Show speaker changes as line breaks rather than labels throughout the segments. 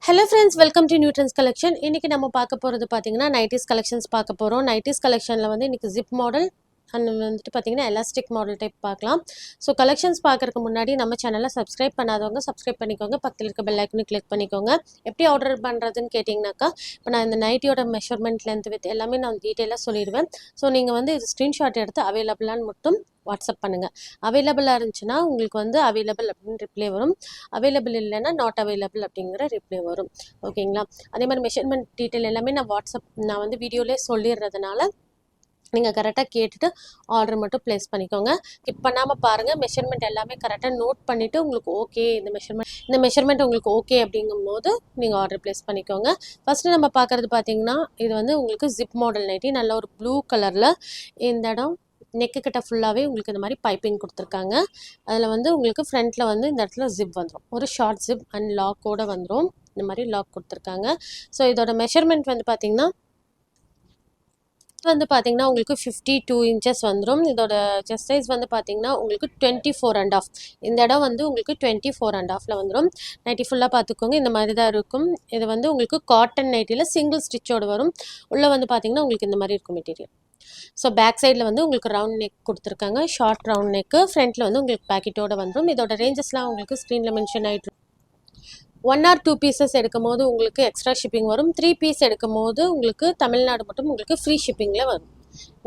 Hello friends, welcome to Newton's collection. இன்னைக்கு நம்ம பார்க்க போறது பாத்தீங்கன்னா நைட்டிஸ் கலெக்ஷன்ஸ் பார்க்க போறோம். நைட்டிஸ் கலெக்ஷன்ல வந்து இன்னைக்கு zip மாடல் அண்ட் வந்துட்டு பாத்தீங்கன்னா எலாஸ்டிக் மாடல் டைப் பார்க்கலாம். ஸோ கலெக்ஷன்ஸ் பார்க்கறதுக்கு முன்னாடி நம்ம சேனலை சப்ஸ்கிரைப் பண்ணாதவங்க சப்ஸ்கிரைப் பண்ணிக்கோங்க. பக்கத்தில் இருக்க பெல் ஐக்கனை கிளிக் பண்ணிக்கோங்க. எப்படி ஆர்டர் பண்ணுறதுன்னு கேட்டிங்கனாக்கா இப்போ நான் இந்த நைட்டியோட மெஷர்மெண்ட் லென்த் வித் எல்லாமே நான் டீட்டெயிலாக சொல்லிடுவேன். ஸோ நீங்கள் வந்து இது ஸ்க்ரீன்ஷாட் எடுத்து அவைலபிளான்னு மட்டும் வாட்ஸ்அப் பண்ணுங்கள். அவைலபிளாக இருந்துச்சுன்னா உங்களுக்கு வந்து அவைலபிள் அப்படின்னு ரிப்ளை வரும். அவைலபிள் இல்லைன்னா நாட் அவைலபிள் அப்படிங்கிற ரிப்ளை வரும். ஓகேங்களா? அதே மாதிரி மெஷர்மெண்ட் டீட்டெயில் எல்லாமே நான் வந்து வீடியோலேயே சொல்லிடுறதுனால நீங்கள் கரெக்டாக கேட்டுட்டு ஆர்டர் மட்டும் ப்ளேஸ் பண்ணிக்கோங்க. ஸ்கிப் பண்ணாமல் பாருங்கள். மெஷர்மெண்ட் எல்லாமே கரெக்டாக நோட் பண்ணிவிட்டு உங்களுக்கு ஓகே இந்த மெஷர்மெண்ட் உங்களுக்கு ஓகே அப்படிங்கும் போது நீங்கள் ஆர்டர் ப்ளேஸ் பண்ணிக்கோங்க. ஃபஸ்ட்டு நம்ம பார்க்குறது பார்த்தீங்கன்னா இது வந்து உங்களுக்கு ஜிப் மாடல் நைட்டி. நல்ல ஒரு ப்ளூ கலரில் இந்த இடம் நெக்கு கிட்ட ஃபுல்லாகவே உங்களுக்கு இந்த மாதிரி பைப்பிங் கொடுத்துருக்காங்க. அதில் வந்து உங்களுக்கு ஃப்ரண்ட்டில் வந்து இந்த இடத்துல ஜிப் வந்துடும். ஒரு ஷார்ட் ஜிப் அண்ட் லாக்கோடு வந்துடும். இந்த மாதிரி லாக் கொடுத்துருக்காங்க. ஸோ இதோட மெஷர்மெண்ட் வந்து பார்த்தீங்கன்னா உங்களுக்கு 52 இன்ச்சஸ் வந்துடும். இதோட செஸ்ட் சைஸ் வந்து பார்த்தீங்கன்னா உங்களுக்கு 24.5. இந்த இடம் வந்து உங்களுக்கு 24.5ல் வந்துடும். நைட்டி ஃபுல்லாக பார்த்துக்கோங்க. இந்த மாதிரி தான் இருக்கும். இது வந்து உங்களுக்கு காட்டன் நைட்டியில் சிங்கிள் ஸ்டிச்சோடு வரும். உள்ளே வந்து பார்த்தீங்கன்னா உங்களுக்கு இந்த மாதிரி இருக்கும் மெட்டீரியல். ஸோ பேக் சைடில் வந்து உங்களுக்கு ரவுண்ட் நெக் கொடுத்துருக்காங்க. Short round neck. ஃப்ரண்ட்டில் வந்து உங்களுக்கு பேக்கெட்டோடு வந்துடும். இதோட ரேஞ்சஸ்லாம் உங்களுக்கு ஸ்க்ரீனில் மென்ஷன் ஆகிட்டு 1 or 2 பீசஸ் எடுக்கும் போது உங்களுக்கு எக்ஸ்ட்ரா ஷிப்பிங் வரும். 3 பீஸ் எடுக்கும் போது உங்களுக்கு தமிழ்நாடு மட்டும் உங்களுக்கு ஃப்ரீ ஷிப்பிங்கில் வரும்.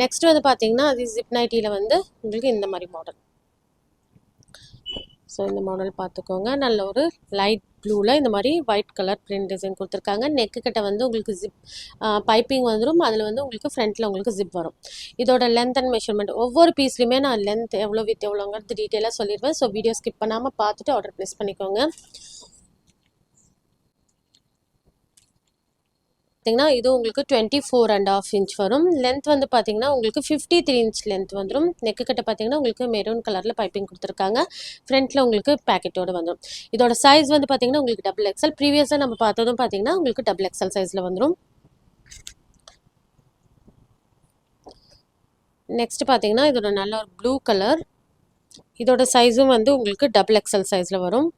நெக்ஸ்ட் வந்து பார்த்தீங்கன்னா அது ஜிப் நைட்டியில் வந்து உங்களுக்கு இந்த மாதிரி மாடல். ஸோ இந்த மாடல் பார்த்துக்கோங்க. நல்ல ஒரு லைட் ப்ளூவில் இந்த மாதிரி ஒயிட் கலர் பிரிண்ட் டிசைன் கொடுத்துருக்காங்க. நெக்கு கிட்ட வந்து உங்களுக்கு ஜிப் பைப்பிங் வந்துடும். அதில் வந்து உங்களுக்கு ஃப்ரண்ட்டில் உங்களுக்கு ஜிப் வரும். இதோட லென்த் அண்ட் மெஷர்மெண்ட் ஒவ்வொரு பீஸ்லையுமே நான் லென்த் எவ்வளோ வித் எவ்வளோங்கிறது டீட்டெயிலாக சொல்லிடுவேன். ஸோ வீடியோ ஸ்கிப் பண்ணாமல் பார்த்துட்டு ஆர்டர் ப்ளேஸ் பண்ணிக்கோங்க. பார்த்தீங்கன்னா இது உங்களுக்கு 24.5 இன்ச் வரும். லென்த் வந்து பார்த்தீங்கன்னா உங்களுக்கு 53 இன்ச் லென்த் வந்துடும். நெக்கு கிட்ட பார்த்தீங்கன்னா உங்களுக்கு மெரூன் கலரில் பைப்பிங் கொடுத்துருக்காங்க. ஃப்ரண்ட்டில் உங்களுக்கு பேக்கெட்டோடு வந்துடும். இதோட சைஸ் வந்து பார்த்தீங்கன்னா உங்களுக்கு XXL. ப்ரீவியஸாக நம்ம பார்த்ததும் பார்த்தீங்கன்னா உங்களுக்கு XXL சைஸில் வந்துடும். நெக்ஸ்ட் பார்த்தீங்கன்னா இதோட நல்ல ஒரு ப்ளூ கலர். இதோட சைஸும் வந்து உங்களுக்கு XXL சைஸில் வரும்.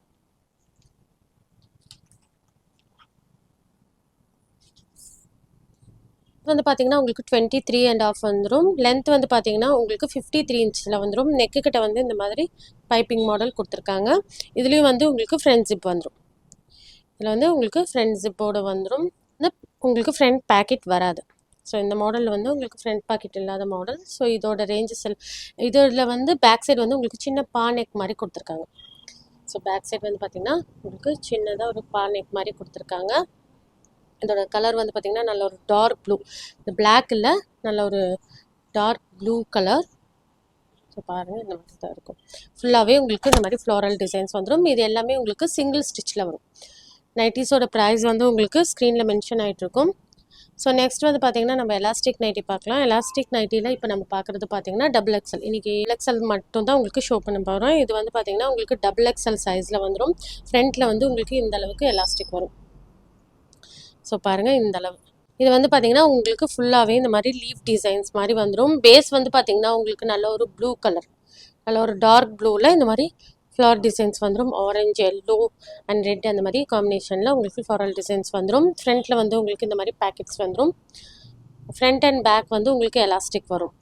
வந்து பார்த்தீங்கன்னா உங்களுக்கு 23.5 வந்துடும். லென்த் வந்து பார்த்தீங்கன்னா உங்களுக்கு 53 இன்ச்சில் வந்துடும். நெக்கு கிட்ட வந்து இந்த மாதிரி பைப்பிங் மாடல் கொடுத்துருக்காங்க. இதுலேயும் வந்து உங்களுக்கு ஃப்ரண்ட் ஜிப் வந்துடும். இதில் வந்து உங்களுக்கு ஃப்ரண்ட் ஜிப்போடு வந்துடும். உங்களுக்கு ஃப்ரண்ட் பேக்கெட் வராது. ஸோ இந்த மாடலில் வந்து உங்களுக்கு ஃப்ரண்ட் பாக்கெட் இல்லாத மாடல். ஸோ இதோட ரேஞ்சஸ் இதில் வந்து பேக் சைடு வந்து உங்களுக்கு சின்ன பா நெக் மாதிரி கொடுத்துருக்காங்க. ஸோ பேக் சைடு வந்து பார்த்திங்கன்னா உங்களுக்கு சின்னதாக ஒரு பா நெக் மாதிரி கொடுத்துருக்காங்க. இதோட கலர் வந்து பார்த்திங்கன்னா நல்ல ஒரு டார்க் ப்ளூ. இந்த பிளாக் இல்லை, நல்ல ஒரு டார்க் ப்ளூ கலர். ஸோ பாருங்கள் இந்த மாதிரி தான் இருக்கும். ஃபுல்லாகவே உங்களுக்கு இந்த மாதிரி ஃப்ளோரல் டிசைன்ஸ் வந்துடும். இது எல்லாமே உங்களுக்கு சிங்கிள் ஸ்டிச்சில் வரும். நைட்டிஸோட ப்ரைஸ் வந்து உங்களுக்கு ஸ்க்ரீனில் மென்ஷன் ஆகிட்ருக்கும். ஸோ நெக்ஸ்ட் வந்து பார்த்திங்கன்னா நம்ம எலாஸ்டிக் நைட்டி பார்க்கலாம். எலாஸ்டிக் நைட்டியில் இப்போ நம்ம பார்க்குறது பார்த்திங்கன்னா XXL. இன்றைக்கி XXL மட்டும் தான் உங்களுக்கு ஷோ பண்ண போகிறோம். இது வந்து பார்த்திங்கன்னா உங்களுக்கு XXL சைஸில் வந்துடும். ஃப்ரண்ட்டில் வந்து உங்களுக்கு இந்த அளவுக்கு எலாஸ்டிக் வரும். ஸோ பாருங்கள் இந்த அளவு. இது வந்து பார்த்திங்கன்னா உங்களுக்கு ஃபுல்லாகவே இந்த மாதிரி லீஃப் டிசைன்ஸ் மாதிரி வந்துடும். பேஸ் வந்து பார்த்திங்கன்னா உங்களுக்கு நல்ல ஒரு ப்ளூ கலர், நல்ல ஒரு டார்க் ப்ளூவில் இந்த மாதிரி ஃப்ளவர் டிசைன்ஸ் வந்துடும். ஆரஞ்சு, எல்லோ அண்ட் ரெட் அந்த மாதிரி காம்பினேஷனில் உங்களுக்கு ஃப்ளாரல் டிசைன்ஸ் வந்துடும். ஃப்ரண்ட்டில் வந்து உங்களுக்கு இந்த மாதிரி பேக்கெட்ஸ் வந்துடும். ஃப்ரண்ட் அண்ட் பேக் வந்து உங்களுக்கு எலாஸ்டிக் வரும்.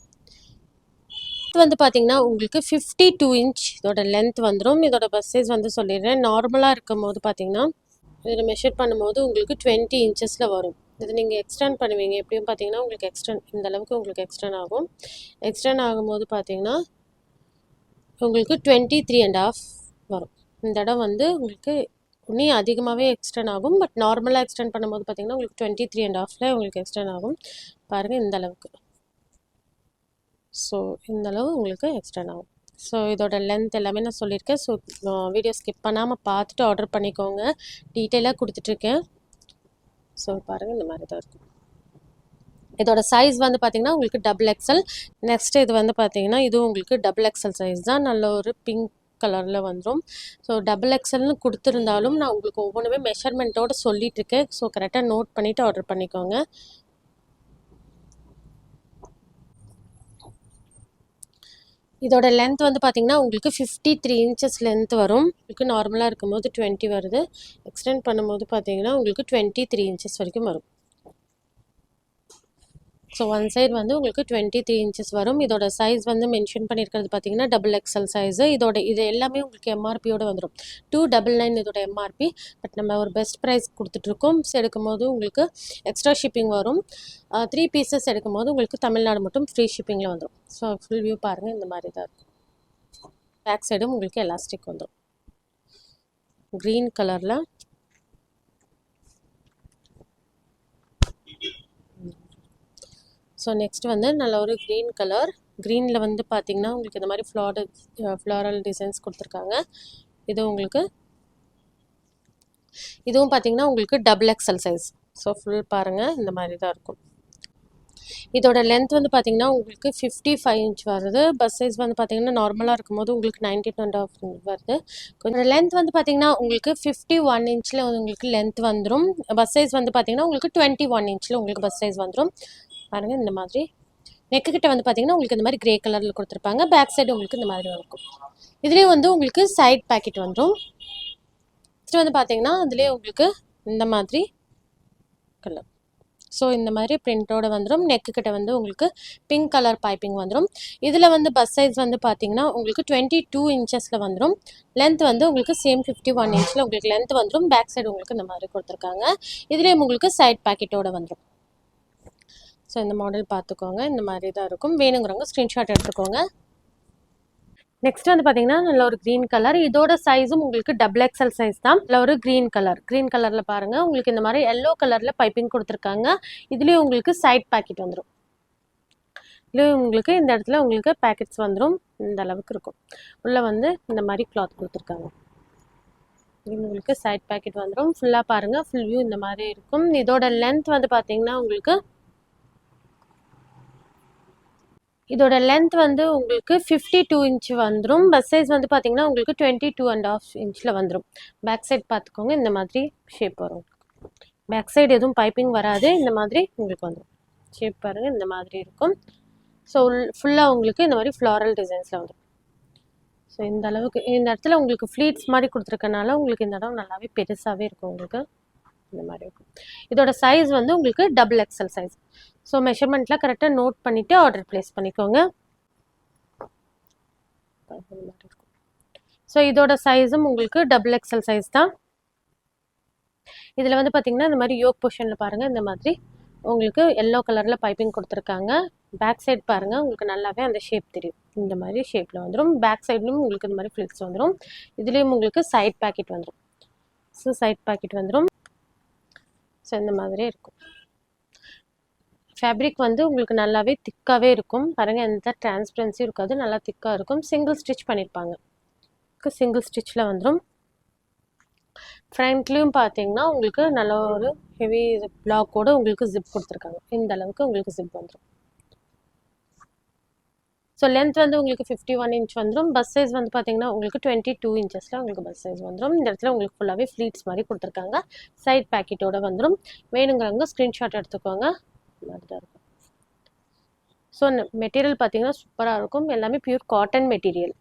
இது வந்து பார்த்திங்கன்னா உங்களுக்கு 52 இன்ச் இதோட லென்த் வந்துடும். இதோட பஸ் சைஸ் வந்து சொல்லிடுறேன். நார்மலாக இருக்கும் போது பார்த்திங்கன்னா இதில் மெஷர் பண்ணும்போது உங்களுக்கு 20 இன்ச்சஸில் வரும். இது நீங்கள் எக்ஸ்டெண்ட் பண்ணுவீங்க எப்படியும் பார்த்தீங்கன்னா உங்களுக்கு இந்த அளவுக்கு உங்களுக்கு எக்ஸ்டெண்ட் ஆகும். எக்ஸ்டெண்ட் ஆகும்போது பார்த்தீங்கன்னா உங்களுக்கு 23.5 வரும். இந்த இடம் வந்து உங்களுக்கு இன்னும் அதிகமாகவே எக்ஸ்டெண்ட் ஆகும். பட் நார்மலாக எக்ஸ்டெண்ட் பண்ணும்போது பார்த்தீங்கன்னா உங்களுக்கு 23.5ல் உங்களுக்கு எக்ஸ்டெண்ட் ஆகும். பாருங்கள் இந்த அளவுக்கு. ஸோ இந்தளவு உங்களுக்கு எக்ஸ்டெண்ட் ஆகும். ஸோ இதோட லென்த் எல்லாமே நான் சொல்லியிருக்கேன். ஸோ வீடியோ ஸ்கிப் பண்ணாமல் பார்த்துட்டு ஆர்டர் பண்ணிக்கோங்க. டீட்டெயிலாக கொடுத்துட்ருக்கேன். ஸோ பாருங்கள் இந்த மாதிரி தான் இருக்கும். இதோட சைஸ் வந்து பார்த்திங்கன்னா உங்களுக்கு XXL. நெக்ஸ்ட்டு இது வந்து பார்த்திங்கன்னா இதுவும் உங்களுக்கு XXL சைஸ் தான். நல்ல ஒரு பிங்க் கலரில் வந்துடும். ஸோ XXLன்னு கொடுத்துருந்தாலும் நான் உங்களுக்கு ஒவ்வொன்றுமே மெஷர்மெண்ட்டோடு சொல்லிகிட்ருக்கேன். ஸோ கரெக்டாக நோட் பண்ணிவிட்டு ஆர்டர் பண்ணிக்கோங்க. இதோட லென்த் வந்து பார்த்தீங்கன்னா உங்களுக்கு 53 இன்ச்சஸ் லென்த் வரும். உங்களுக்கு நார்மலாக இருக்கும்போது 20 வருது. எக்ஸ்டெண்ட் பண்ணும்போது பார்த்தீங்கன்னா உங்களுக்கு 23 இன்ச்சஸ் வரைக்கும் வரும். ஸோ ஒன் சைடு வந்து உங்களுக்கு 23 இன்ச்சஸ் வரும். இதோட சைஸ் வந்து மென்ஷன் பண்ணியிருக்கிறது பார்த்தீங்கன்னா XXL சைஸு. இது எல்லாமே உங்களுக்கு எம்ஆர்பியோட வந்துடும். 299 இதோட எம்ஆர்பி. பட் நம்ம ஒரு பெஸ்ட் ப்ரைஸ் கொடுத்துட்ருக்கோம். எடுக்கும்போது உங்களுக்கு எக்ஸ்ட்ரா ஷிப்பிங் வரும். 3 பீசஸ் எடுக்கும்போது உங்களுக்கு தமிழ்நாடு மட்டும் ஃப்ரீ ஷிப்பிங்கில் வந்துடும். ஸோ ஃபுல் வியூ பாருங்கள், இந்த மாதிரி தான் இருக்கும். பேக் சைடும் உங்களுக்கு எலாஸ்டிக் வந்துடும். க்ரீன் கலரில் ஸோ நெக்ஸ்ட் வந்து நல்ல ஒரு க்ரீன் கலர். க்ரீனில் வந்து பார்த்திங்கன்னா உங்களுக்கு இந்த மாதிரி ஃப்ளாரல் டிசைன்ஸ் கொடுத்துருக்காங்க. இதுவும் பார்த்திங்கன்னா உங்களுக்கு XXL சைஸ். ஸோ ஃபுல் பாருங்கள், இந்த மாதிரி தான் இருக்கும். இதோட லென்த் வந்து பார்த்திங்கன்னா உங்களுக்கு 55 இன்ச் வருது. பஸ் சைஸ் வந்து பார்த்திங்கன்னா நார்மலாக இருக்கும்போது உங்களுக்கு 19.5 வருது. கொஞ்சம் லென்த் வந்து பார்த்திங்கன்னா உங்களுக்கு 51 இன்ச்சில் உங்களுக்கு லென்த் வந்துடும். பஸ் சைஸ் வந்து பார்த்திங்கன்னா உங்களுக்கு 21 இன்ச்சில் உங்களுக்கு பஸ் சைஸ் வந்துடும். பாருங்கள், இந்த மாதிரி நெக்கு கிட்ட வந்து பார்த்தீங்கன்னா உங்களுக்கு இந்த மாதிரி கிரே கலரில் கொடுத்துருப்பாங்க. பேக் சைடு உங்களுக்கு இந்த மாதிரி இருக்கும். இதுலேயே வந்து உங்களுக்கு சைட் பேக்கெட் வந்துடும். நெக்ஸ்ட் வந்து பார்த்தீங்கன்னா அதுலேயே உங்களுக்கு இந்த மாதிரி கலர். ஸோ இந்த மாதிரி பிரிண்டோடு வந்துடும். நெக்கு கிட்ட வந்து உங்களுக்கு பிங்க் கலர் பைப்பிங் வந்துடும். இதில் வந்து பஸ் சைஸ் வந்து பார்த்தீங்கன்னா உங்களுக்கு 22 இன்ச்சஸில் வந்துடும். லென்த் வந்து உங்களுக்கு சேம் 51 இன்ச்சில் உங்களுக்கு லென்த் வந்துடும். பேக் சைடு உங்களுக்கு இந்த மாதிரி கொடுத்துருக்காங்க. இதுலேயே உங்களுக்கு சைட் பேக்கெட்டோடு வந்துடும். ஸோ இந்த மாடல் பார்த்துக்கோங்க, இந்த மாதிரி தான் இருக்கும். வேணுங்கிறவங்க ஸ்க்ரீன்ஷாட் எடுத்துக்கோங்க. நெக்ஸ்ட் வந்து பார்த்தீங்கன்னா நல்ல ஒரு க்ரீன் கலர். இதோட சைஸும் உங்களுக்கு XXL சைஸ் தான். நல்ல ஒரு க்ரீன் கலரில் பாருங்கள் உங்களுக்கு இந்த மாதிரி எல்லோ கலரில் பைப்பிங் கொடுத்துருக்காங்க. இதுலேயும் உங்களுக்கு சைட் பேக்கெட் வந்துடும். இதுலேயும் உங்களுக்கு இந்த இடத்துல உங்களுக்கு பேக்கெட்ஸ் வந்துடும். இந்த அளவுக்கு இருக்கும். உள்ளே வந்து இந்த மாதிரி கிளாத் கொடுத்துருக்காங்க. உங்களுக்கு சைட் பேக்கெட் வந்துடும். ஃபுல்லாக பாருங்கள், ஃபுல் வியூ இந்த மாதிரி இருக்கும். இதோட லென்த் வந்து பார்த்தீங்கன்னா உங்களுக்கு உங்களுக்கு 52 இன்ச் வந்துடும். பஸ் சைஸ் வந்து பார்த்தீங்கன்னா உங்களுக்கு 22.5 இன்ச்சில் வந்துடும். பேக் சைட் பார்த்துக்கோங்க, இந்த மாதிரி ஷேப் வரும். பேக் சைடு எதுவும் பைப்பிங் வராது. இந்த மாதிரி உங்களுக்கு வந்துடும். ஷேப் பாருங்கள், இந்த மாதிரி இருக்கும். ஸோ ஃபுல்லாக உங்களுக்கு இந்த மாதிரி ஃப்ளாரல் டிசைன்ஸில் வந்துடும். ஸோ இந்த அளவுக்கு இந்த இடத்துல உங்களுக்கு ஃப்ளீட்ஸ் மாதிரி கொடுத்துருக்கனால உங்களுக்கு இந்த இடம் நல்லாவே பெருசாகவே இருக்கும். உங்களுக்கு இந்த மாதிரி இருக்கும். இதோட சைஸ் வந்து உங்களுக்கு XXL சைஸ். ஸோ மெஷர்மெண்ட்லாம் கரெக்டாக நோட் பண்ணிவிட்டு ஆர்டர் ப்ளேஸ் பண்ணிக்கோங்க. ஸோ இதோட சைஸும் உங்களுக்கு XXL சைஸ் தான். இதில் வந்து பார்த்திங்கன்னா இந்த மாதிரி யோக் பொசிஷனில் பாருங்கள், இந்த மாதிரி உங்களுக்கு எல்லோ கலரில் பைப்பிங் கொடுத்துருக்காங்க. பேக் சைட் பாருங்கள், உங்களுக்கு நல்லாவே அந்த ஷேப் தெரியும். இந்த மாதிரி ஷேப்பில் வந்துடும். பேக் சைட்லையும் உங்களுக்கு இந்த மாதிரி ஃப்ளிக்ஸ் வந்துடும். இதுலேயும் உங்களுக்கு சைட் பேக்கெட் வந்துடும். ஸோ சைட் பேக்கெட் வந்துடும். ஸோ இந்த மாதிரி இருக்கும். ஃபேப்ரிக் வந்து உங்களுக்கு நல்லாவே திக்காகவே இருக்கும். பாருங்கள், எந்த டிரான்ஸ்பரன்சியும் இருக்காது, நல்லா திக்காக இருக்கும். சிங்கிள் ஸ்டிச் பண்ணியிருப்பாங்க. சிங்கிள் ஸ்டிச்சில் வந்துடும். ஃப்ரண்ட்லேயும் பார்த்தீங்கன்னா உங்களுக்கு நல்ல ஒரு ஹெவி பிளாக்கோடு உங்களுக்கு ஜிப் கொடுத்துருக்காங்க. இந்த அளவுக்கு உங்களுக்கு ஜிப் வந்துடும். ஸோ லென்த் வந்து உங்களுக்கு 51 இன்ச் வந்துடும். பஸ் சைஸ் வந்து பார்த்தீங்கன்னா உங்களுக்கு 22 இன்ச்சஸில் உங்களுக்கு பஸ் சைஸ் வந்துடும். இந்த இடத்துல உங்களுக்கு ஃபுல்லாகவே ஃப்ளீட்ஸ் மாதிரி கொடுத்துருக்காங்க. சைட் பேக்கெட்டோடு வந்துடும். வேணுங்கிறவங்க ஸ்க்ரீன்ஷாட் எடுத்துக்கோங்க. மாதிரி தான் இருக்கும். ஸோ மெட்டீரியல் பார்த்தீங்கன்னா சூப்பராக இருக்கும். எல்லாமே பியூர் காட்டன் மெட்டீரியல்.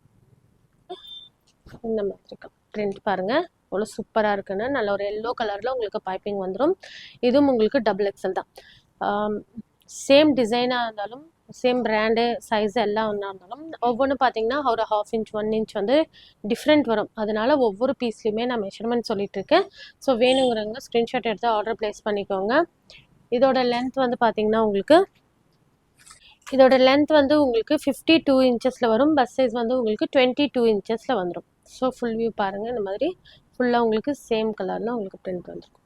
இந்த மாதிரி பிரிண்ட் பாருங்கள் அவ்வளோ சூப்பராக இருக்குன்னு. நல்ல ஒரு எல்லோ கலரில் உங்களுக்கு பைப்பிங் வந்துடும். இதுவும் உங்களுக்கு XXL தான். சேம் டிசைனாக இருந்தாலும் சேம் பிராண்டு சைஸ் எல்லாம் ஒன்றா இருந்தாலும் ஒவ்வொன்றும் பார்த்தீங்கன்னா ஒரு 1/2 இன்ச் 1 இன்ச் வந்து டிஃப்ரெண்ட் வரும். அதனால ஒவ்வொரு பீஸ்லையுமே நான் மெஷர்மெண்ட் சொல்லிட்டு இருக்கேன். ஸோ வேணுங்கிறவங்க ஸ்க்ரீன்ஷாட் எடுத்து ஆர்டர் ப்ளேஸ் பண்ணிக்கோங்க. இதோட லென்த் வந்து பார்த்தீங்கன்னா உங்களுக்கு 52 இன்ச்சஸில் வரும். பஸ் சைஸ் வந்து உங்களுக்கு 22 இன்ச்சஸில் வந்துடும். ஸோ ஃபுல் வியூ பாருங்கள், இந்த மாதிரி ஃபுல்லாக உங்களுக்கு சேம் கலரில் உங்களுக்கு பிரிண்ட் வந்துருக்கும்.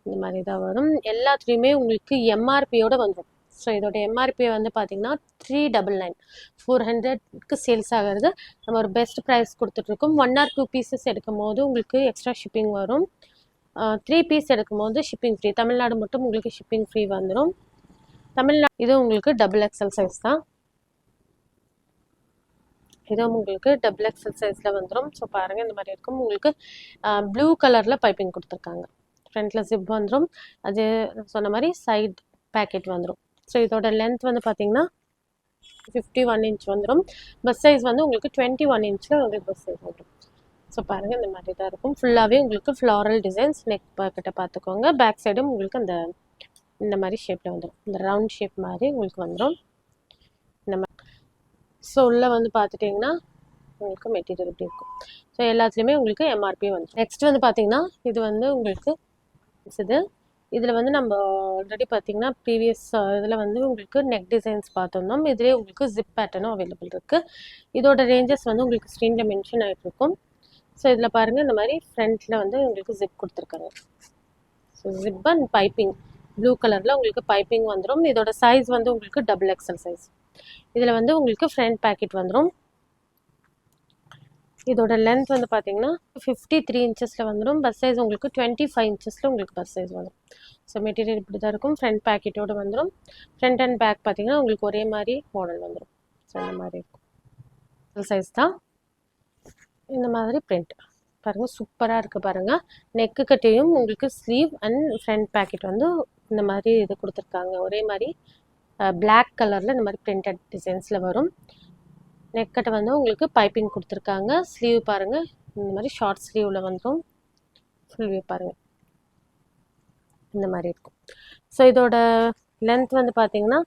இந்த மாதிரி தான் வரும். எல்லாத்துலேயுமே உங்களுக்கு எம்ஆர்பியோடு வந்துடும். ஸோ இதோட எம்ஆர்பி வந்து பார்த்தீங்கன்னா 399 400க்கு சேல்ஸ் ஆகிறது. நம்ம ஒரு பெஸ்ட் ப்ரைஸ் கொடுத்துட்ருக்கோம். 1 or 2 பீசஸ் எடுக்கும் போது உங்களுக்கு எக்ஸ்ட்ரா ஷிப்பிங் வரும். 3 பீஸ் எடுக்கும் போது ஷிப்பிங் ஃப்ரீ. தமிழ்நாடு மட்டும் உங்களுக்கு ஷிப்பிங் ஃப்ரீ வந்துடும். இது உங்களுக்கு XXL சைஸ் தான். இதுவும் உங்களுக்கு XXL சைஸில் வந்துடும். ஸோ பாருங்கள், இந்த மாதிரி இருக்கும். உங்களுக்கு ப்ளூ கலரில் பைப்பிங் கொடுத்துருக்காங்க. ஃப்ரண்ட்டில் ஜிப் வந்துடும். அது சொன்ன மாதிரி சைட் பேக்கெட் வந்துடும். ஸோ இதோட லென்த் வந்து பார்த்திங்கன்னா 51 இன்ச் வந்துடும். பஸ் சைஸ் வந்து உங்களுக்கு 21 இன்ச்சில் உங்களுக்கு பஸ் சைஸ் வந்துடும். ஸோ பாருங்கள் இந்த மாதிரி தான் இருக்கும். ஃபுல்லாகவே உங்களுக்கு ஃப்ளாரல் டிசைன்ஸ். நெக் கிட்ட பார்த்துக்கோங்க. பேக் சைடும் உங்களுக்கு இந்த மாதிரி ஷேப்பில் வந்துடும். இந்த ரவுண்ட் ஷேப் மாதிரி உங்களுக்கு வந்துடும் இந்த மாதிரி. ஸோ உள்ளே வந்து பார்த்துட்டிங்கன்னா உங்களுக்கு மெட்டீரியல் இப்படி இருக்கும். ஸோ எல்லாத்துலேயுமே உங்களுக்கு எம்ஆர்பி வந்துடும். நெக்ஸ்ட் வந்து பார்த்தீங்கன்னா இது வந்து உங்களுக்கு இதில் வந்து நம்ம ஆல்ரெடி பார்த்தீங்கன்னா ப்ரீவியஸ் இதில் வந்து உங்களுக்கு நெக் டிசைன்ஸ் பார்த்துருந்தோம். இதிலே உங்களுக்கு ஜிப் பேட்டர்னும் அவைலபிள் இருக்குது. இதோட ரேஞ்சஸ் வந்து உங்களுக்கு ஸ்க்ரீனில் மென்ஷன் ஆகிட்டு இருக்கும். ஸோ இதில் பாருங்கள் இந்த மாதிரி ஃப்ரண்ட்டில் வந்து உங்களுக்கு ஜிப் கொடுத்துருக்காங்க. So zip and piping blue கலரில் உங்களுக்கு பைப்பிங் வந்துடும். இதோட சைஸ் வந்து உங்களுக்கு XXL சைஸ். இதில் வந்து உங்களுக்கு ஃப்ரண்ட் பேக்கெட் வந்துடும். இதோட லென்த் வந்து பார்த்தீங்கன்னா 53 இன்ச்சஸில் வந்துடும். பஸ் சைஸ் உங்களுக்கு 25 இன்ச்சஸில் உங்களுக்கு பஸ் சைஸ் வந்துடும். ஸோ மெட்டீரியல் இப்படி தான் இருக்கும். ஃப்ரண்ட் பேக்கெட்டோடு வந்துடும். ஃப்ரண்ட் அண்ட் பேக் பார்த்தீங்கன்னா உங்களுக்கு ஒரே மாதிரி மாடல் வந்துடும். ஸோ இந்த மாதிரி இருக்கும். சைஸ் தான் இந்த மாதிரி பிரிண்ட் பாருங்கள், சூப்பராக இருக்குது பாருங்கள். நெக்கு கட்டையும் உங்களுக்கு ஸ்லீவ் அண்ட் ஃப்ரண்ட் பேக்கெட் வந்து இந்த மாதிரி இது கொடுத்துருக்காங்க. ஒரே மாதிரி பிளாக் கலரில் இந்த மாதிரி பிரிண்டட் டிசைன்ஸில் வரும். நெக்கட்டை வந்து உங்களுக்கு பைப்பிங் கொடுத்துருக்காங்க. ஸ்லீவ் பாருங்கள் இந்த மாதிரி ஷார்ட் ஸ்லீவில் வந்துடும். ஃபுல் வியூ பாருங்கள் இந்த மாதிரி இருக்கும். ஸோ இதோட லென்த் வந்து பார்த்தீங்கன்னா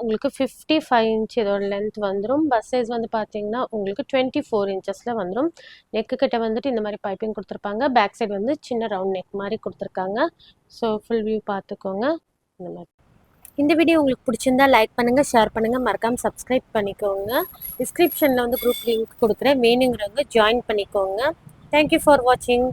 உங்களுக்கு 55 இன்ச் இதோட லென்த் வந்துடும். பஸ் சைஸ் வந்து பார்த்தீங்கன்னா உங்களுக்கு 24 இன்ச்சஸில் வந்துடும். நெக்கு கிட்ட வந்துட்டு இந்த மாதிரி பைப்பிங் கொடுத்துருப்பாங்க. பேக் சைடு வந்து சின்ன ரவுண்ட் நெக் மாதிரி கொடுத்துருக்காங்க. ஸோ ஃபுல் வியூ பார்த்துக்கோங்க இந்த மாதிரி. இந்த வீடியோ உங்களுக்கு பிடிச்சிருந்தா லைக் பண்ணுங்கள், ஷேர் பண்ணுங்கள், மறக்காமல் சப்ஸ்கிரைப் பண்ணிக்கோங்க. டிஸ்கிரிப்ஷனில் வந்து குரூப் லிங்க் கொடுக்குறேன், வேணுங்கிறவங்க ஜாயின் பண்ணிக்கோங்க. தேங்க்யூ ஃபார் வாட்சிங்.